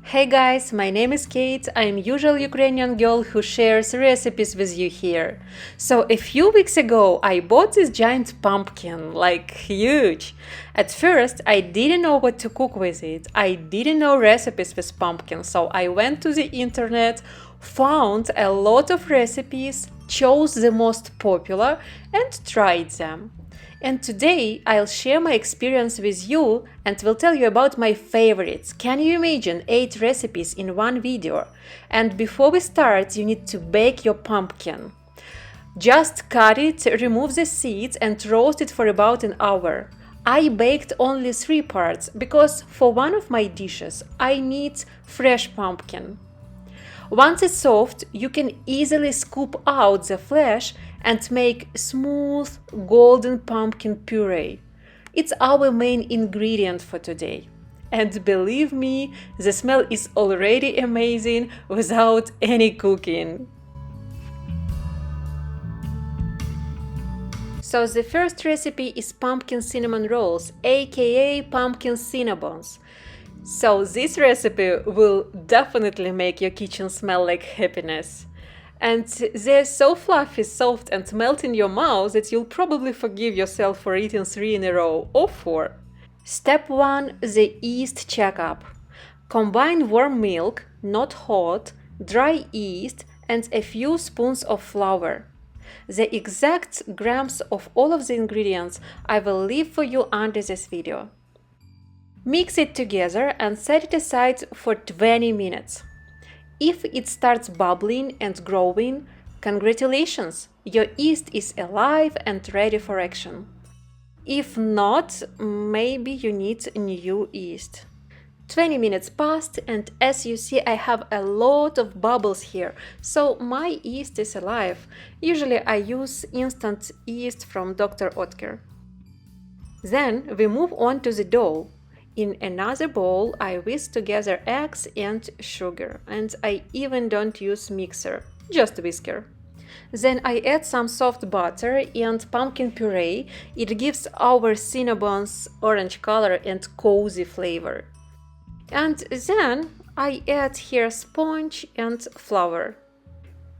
Hey guys, my name is Kate. I'm usual Ukrainian girl who shares recipes with you here. So a few weeks ago, I bought this giant pumpkin, like huge. At first, I didn't know what to cook with it. I didn't know recipes with pumpkin, so I went to the internet, found a lot of recipes, chose the most popular, and tried them. And today I'll share my experience with you and will tell you about my favorites. Can you imagine 8 recipes in one video? And before we start, you need to bake your pumpkin. Just cut it, remove the seeds and roast it for about an hour. I baked only 3 parts because for one of my dishes I need fresh pumpkin. Once it's soft, you can easily scoop out the flesh and make smooth golden pumpkin puree. It's our main ingredient for today. And believe me, the smell is already amazing without any cooking. So the first recipe is pumpkin cinnamon rolls, aka pumpkin cinnabons. So this recipe will definitely make your kitchen smell like happiness. And they're so fluffy, soft and melt in your mouth that you'll probably forgive yourself for eating 3 in a row or 4. Step 1. The yeast checkup. Combine warm milk, not hot, dry yeast and a few spoons of flour. The exact grams of all of the ingredients I will leave for you under this video. Mix it together and set it aside for 20 minutes. If it starts bubbling and growing, congratulations! Your yeast is alive and ready for action. If not, maybe you need new yeast. 20 minutes passed and as you see I have a lot of bubbles here, so my yeast is alive. Usually I use instant yeast from Dr. Oetker. Then we move on to the dough. In another bowl, I whisk together eggs and sugar, and I even don't use mixer, just whisker. Then I add some soft butter and pumpkin puree. It gives our cinnabons orange color and cozy flavor. And then I add here sponge and flour.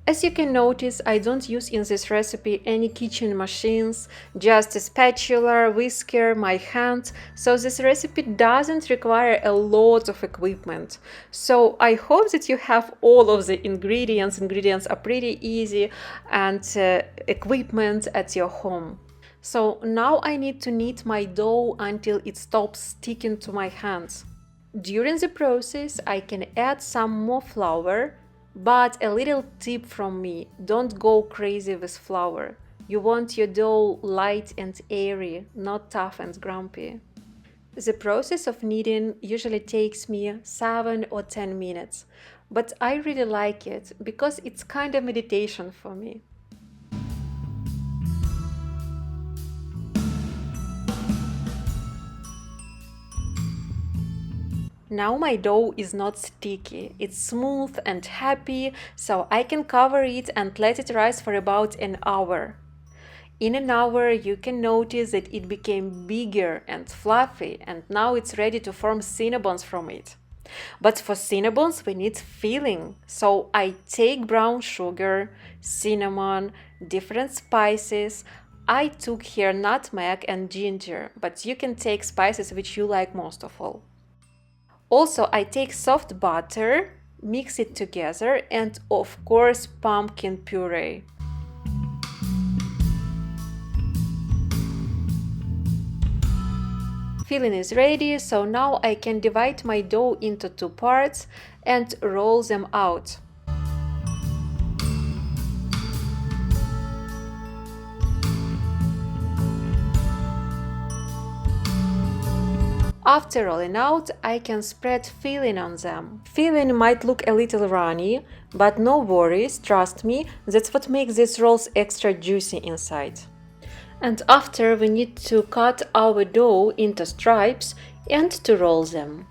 As you can notice, I don't use in this recipe any kitchen machines, just a spatula, whisker, my hand, so this recipe doesn't require a lot of equipment. So I hope that you have all of the ingredients. Ingredients are pretty easy and equipment at your home. So now I need to knead my dough until it stops sticking to my hands. During the process, I can add some more flour. But a little tip from me, don't go crazy with flour. You want your dough light and airy, not tough and grumpy. The process of kneading usually takes me 7 or 10 minutes, but I really like it because it's kind of meditation for me. Now my dough is not sticky, it's smooth and happy, so I can cover it and let it rise for about an hour. In an hour you can notice that it became bigger and fluffy and now it's ready to form cinnabons from it. But for cinnabons we need filling, so I take brown sugar, cinnamon, different spices. I took here nutmeg and ginger, but you can take spices which you like most of all. Also, I take soft butter, mix it together, and of course pumpkin puree. Filling is ready, so now I can divide my dough into 2 parts and roll them out. After rolling out, I can spread filling on them. Filling might look a little runny, but no worries, trust me, that's what makes these rolls extra juicy inside. And after we need to cut our dough into stripes and to roll them.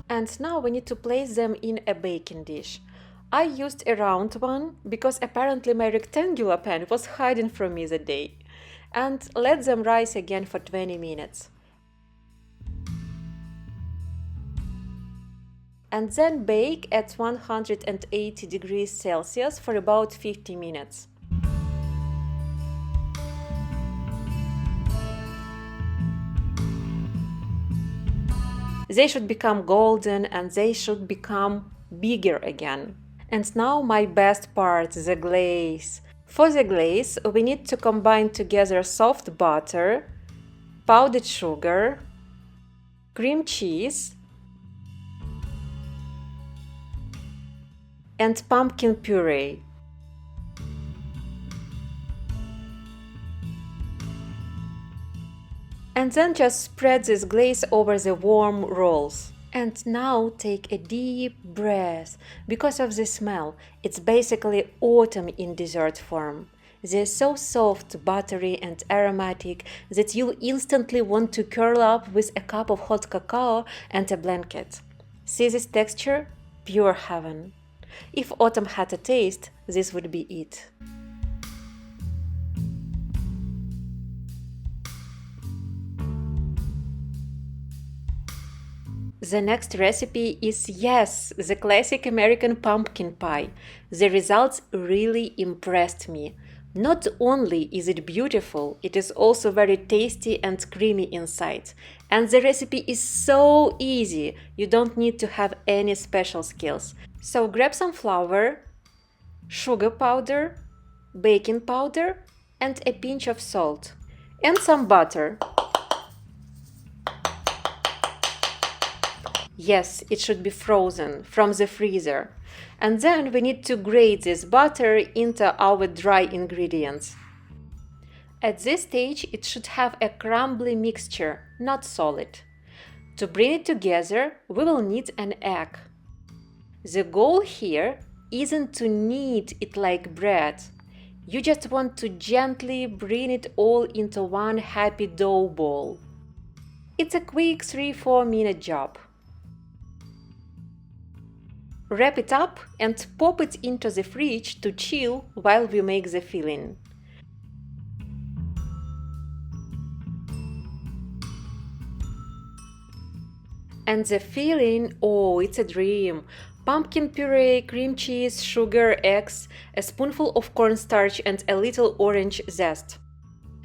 And now we need to place them in a baking dish. I used a round one because apparently my rectangular pan was hiding from me that day. And let them rise again for 20 minutes. And then bake at 180 degrees Celsius for about 50 minutes. They should become golden and they should become bigger again. And now my best part, the glaze. For the glaze, we need to combine together soft butter, powdered sugar, cream cheese, and pumpkin puree. And then just spread this glaze over the warm rolls. And now take a deep breath. Because of the smell, it's basically autumn in dessert form. They're so soft, buttery, and aromatic that you'll instantly want to curl up with a cup of hot cacao and a blanket. See this texture? Pure heaven. If autumn had a taste, this would be it. The next recipe is, yes, the classic American pumpkin pie. The results really impressed me. Not only is it beautiful, it is also very tasty and creamy inside. And the recipe is so easy, you don't need to have any special skills. So grab some flour, sugar powder, baking powder, and a pinch of salt, and some butter. Yes, it should be frozen from the freezer. And then we need to grate this butter into our dry ingredients. At this stage, it should have a crumbly mixture, not solid. To bring it together, we will need an egg. The goal here isn't to knead it like bread. You just want to gently bring it all into one happy dough ball. It's a quick 3-4 minute job. Wrap it up and pop it into the fridge to chill while we make the filling. And the filling, oh, it's a dream! Pumpkin puree, cream cheese, sugar, eggs, a spoonful of cornstarch and a little orange zest.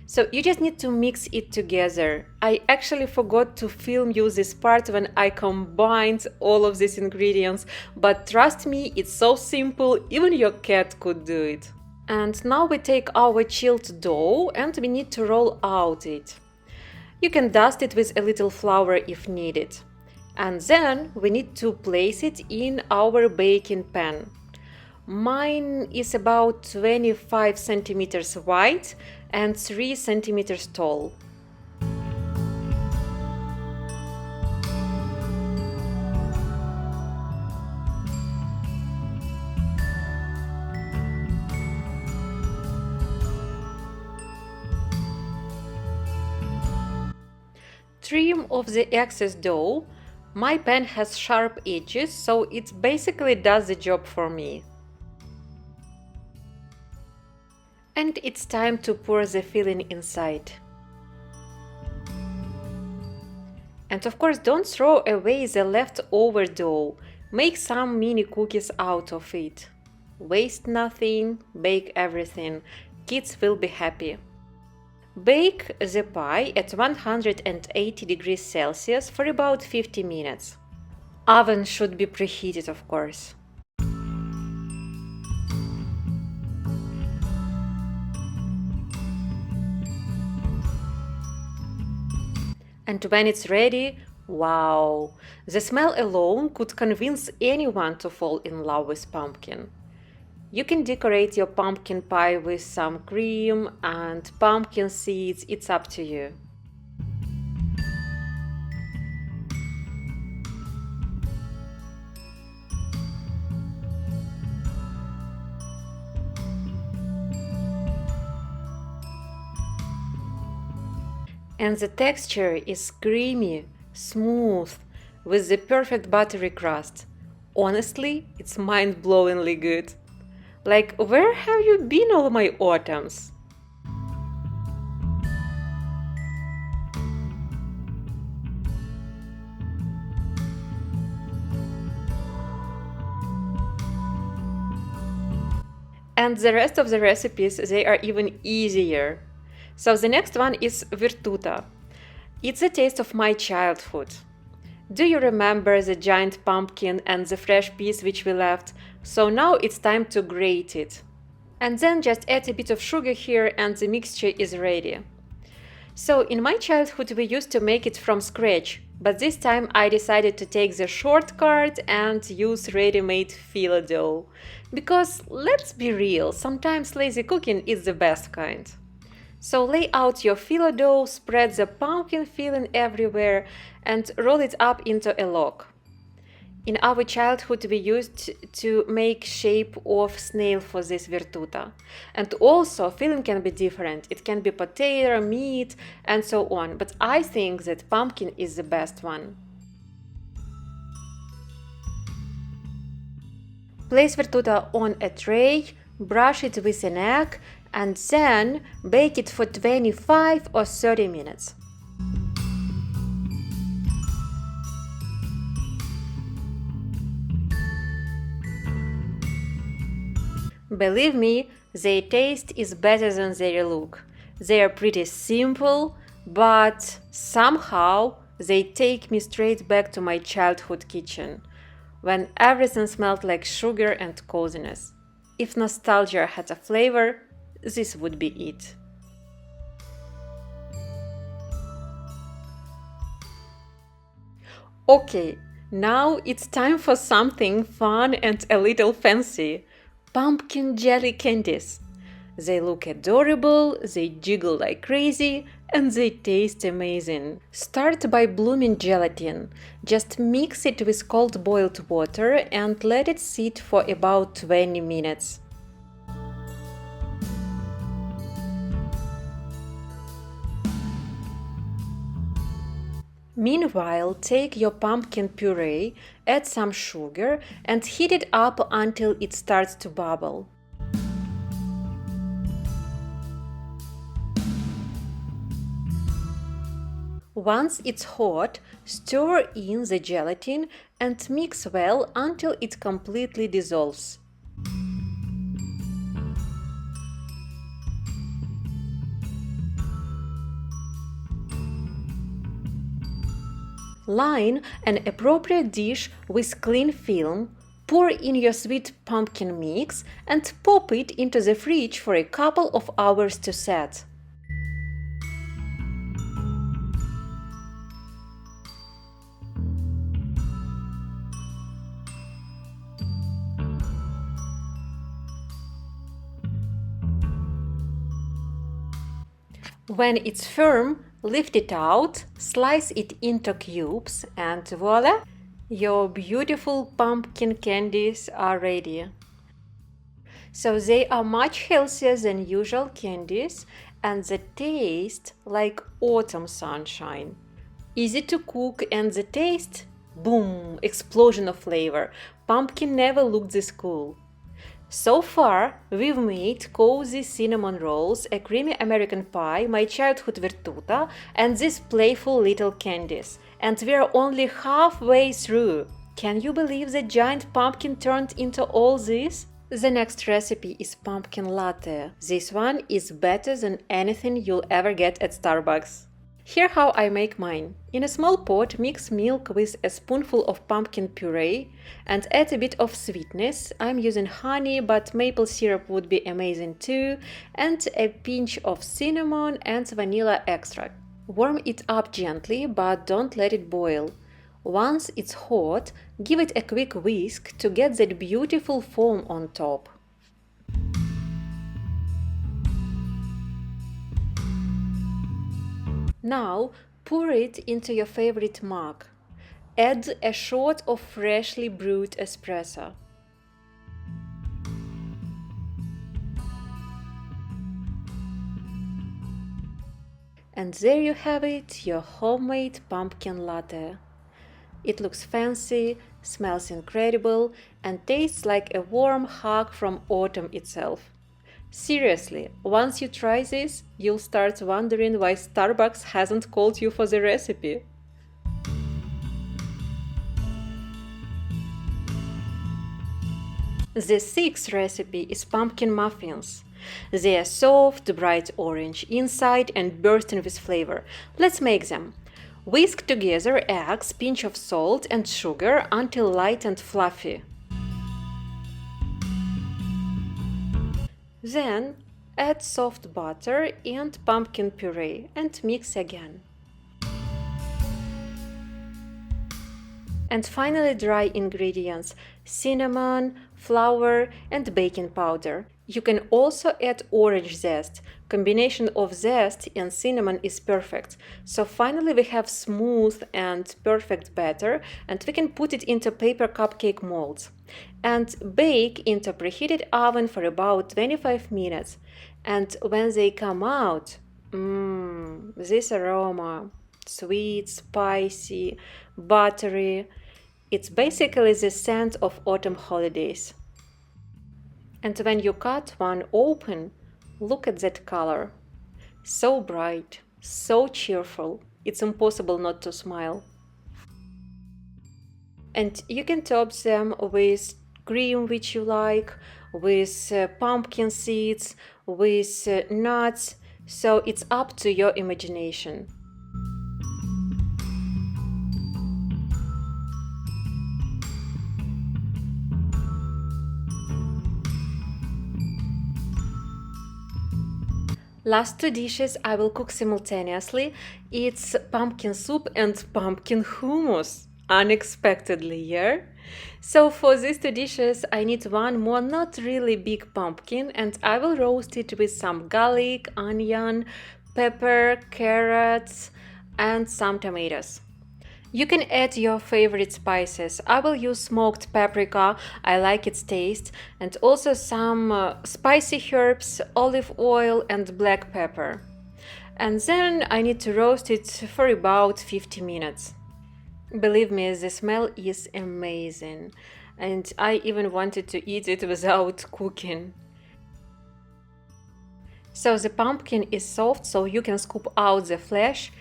So you just need to mix it together. I actually forgot to film you this part when I combined all of these ingredients, but trust me, it's so simple, even your cat could do it. And now we take our chilled dough and we need to roll out it. You can dust it with a little flour if needed. And then we need to place it in our baking pan. Mine is about 25 centimeters wide and 3 centimeters tall. Trim off the excess dough. My pan has sharp edges, so it basically does the job for me. And it's time to pour the filling inside. And of course, don't throw away the leftover dough. Make some mini cookies out of it. Waste nothing, bake everything. Kids will be happy. Bake the pie at 180 degrees Celsius for about 50 minutes. Oven should be preheated, of course. And when it's ready, wow! The smell alone could convince anyone to fall in love with pumpkin. You can decorate your pumpkin pie with some cream and pumpkin seeds, it's up to you. And the texture is creamy, smooth, with the perfect buttery crust. Honestly, it's mind-blowingly good. Like, where have you been all my autumns? And the rest of the recipes, they are even easier. So the next one is virtuta. It's the taste of my childhood. Do you remember the giant pumpkin and the fresh peas which we left? So now it's time to grate it. And then just add a bit of sugar here and the mixture is ready. So in my childhood we used to make it from scratch, but this time I decided to take the shortcut and use ready-made filo dough. Because let's be real, sometimes lazy cooking is the best kind. So lay out your filo dough, spread the pumpkin filling everywhere and roll it up into a log. In our childhood we used to make shape of snail for this virtuta. And also filling can be different. It can be potato, meat and so on. But I think that pumpkin is the best one. Place virtuta on a tray, brush it with an egg and then bake it for 25 or 30 minutes. Believe me, their taste is better than their look. They are pretty simple, but somehow they take me straight back to my childhood kitchen, when everything smelled like sugar and coziness. If nostalgia had a flavor, this would be it. Okay, now it's time for something fun and a little fancy. Pumpkin jelly candies. They look adorable, they jiggle like crazy, and they taste amazing. Start by blooming gelatin. Just mix it with cold boiled water and let it sit for about 20 minutes. Meanwhile, take your pumpkin puree, add some sugar, and heat it up until it starts to bubble. Once it's hot, stir in the gelatin and mix well until it completely dissolves. Line an appropriate dish with clean film, pour in your sweet pumpkin mix and pop it into the fridge for a couple of hours to set. When it's firm, lift it out, slice it into cubes, and voila! Your beautiful pumpkin candies are ready. So they are much healthier than usual candies and they taste like autumn sunshine. Easy to cook and the taste? Boom! Explosion of flavor. Pumpkin never looked this cool. So far, we've made cozy cinnamon rolls, a creamy American pie, my childhood virtuta, and these playful little candies. And we're only halfway through. Can you believe the giant pumpkin turned into all this? The next recipe is pumpkin latte. This one is better than anything you'll ever get at Starbucks. Here how I make mine. In a small pot, mix milk with a spoonful of pumpkin puree and add a bit of sweetness. I'm using honey, but maple syrup would be amazing too, and a pinch of cinnamon and vanilla extract. Warm it up gently, but don't let it boil. Once it's hot, give it a quick whisk to get that beautiful foam on top. Now, pour it into your favorite mug. Add a shot of freshly brewed espresso. And there you have it, your homemade pumpkin latte. It looks fancy, smells incredible, and tastes like a warm hug from autumn itself. Seriously, once you try this, you'll start wondering why Starbucks hasn't called you for the recipe. The sixth recipe is pumpkin muffins. They are soft, bright orange inside and bursting with flavor. Let's make them. Whisk together eggs, pinch of salt and sugar until light and fluffy. Then add soft butter and pumpkin puree and mix again. And finally dry ingredients: cinnamon, flour and baking powder. You can also add orange zest. Combination of zest and cinnamon is perfect. So finally we have smooth and perfect batter, and we can put it into paper cupcake molds and bake into preheated oven for about 25 minutes. And when they come out, this aroma, sweet, spicy, buttery, it's basically the scent of autumn holidays. And when you cut one open, look at that color. So bright, so cheerful, it's impossible not to smile. And you can top them with cream which you like, with pumpkin seeds, with nuts, so it's up to your imagination. Last two dishes I will cook simultaneously. It's pumpkin soup and pumpkin hummus. Unexpectedly, yeah? So for these two dishes I need one more not really big pumpkin, and I will roast it with some garlic, onion, pepper, carrots and some tomatoes. You can add your favorite spices. I will use smoked paprika, I like its taste, and also some spicy herbs, olive oil and black pepper. And then I need to roast it for about 50 minutes. Believe me, the smell is amazing, and I even wanted to eat it without cooking. So the pumpkin is soft, so you can scoop out the flesh,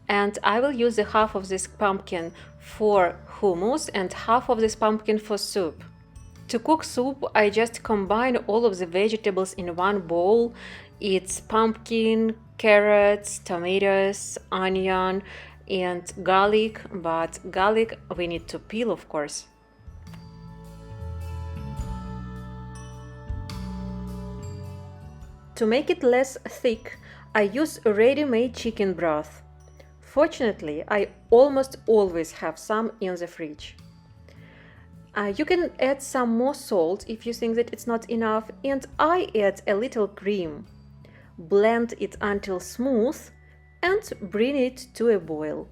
and I will use the half of this pumpkin for hummus and half of this pumpkin for soup. To cook soup, I just combine all of the vegetables in one bowl. It's pumpkin, carrots, tomatoes, onion and garlic, but garlic we need to peel, of course. To make it less thick, I use ready-made chicken broth. Fortunately, I almost always have some in the fridge. You can add some more salt if you think that it's not enough, and I add a little cream. Blend it until smooth and bring it to a boil.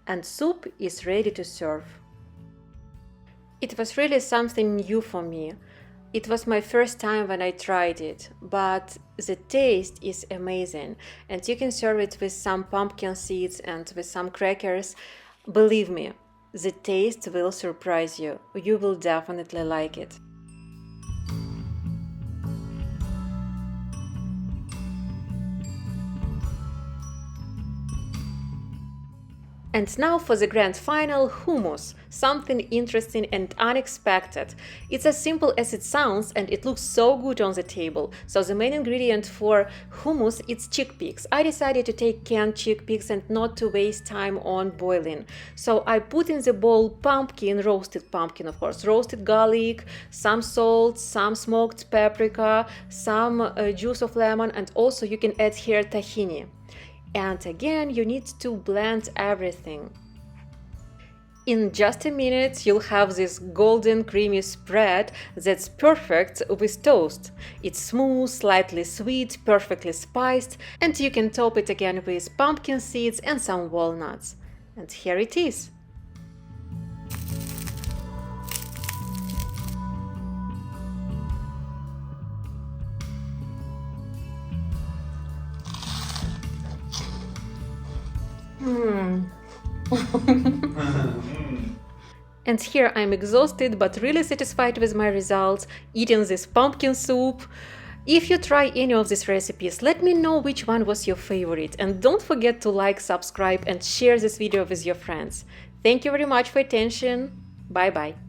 And soup is ready to serve. It was really something new for me. It was my first time when I tried it, but the taste is amazing, and you can serve it with some pumpkin seeds and with some crackers. Believe me, the taste will surprise you. You will definitely like it. And now for the grand final, hummus, something interesting and unexpected. It's as simple as it sounds, and it looks so good on the table. So the main ingredient for hummus is chickpeas. I decided to take canned chickpeas and not to waste time on boiling. So I put in the bowl pumpkin, roasted pumpkin of course, roasted garlic, some salt, some smoked paprika, some juice of lemon, and also you can add here tahini. And again, you need to blend everything. In just a minute, you'll have this golden creamy spread that's perfect with toast. It's smooth, slightly sweet, perfectly spiced, and you can top it again with pumpkin seeds and some walnuts. And here it is. And here I'm exhausted but really satisfied with my results, eating this pumpkin soup. If you try any of these recipes, let me know which one was your favorite, and don't forget to like, subscribe and share this video with your friends. Thank you very much for attention. Bye bye.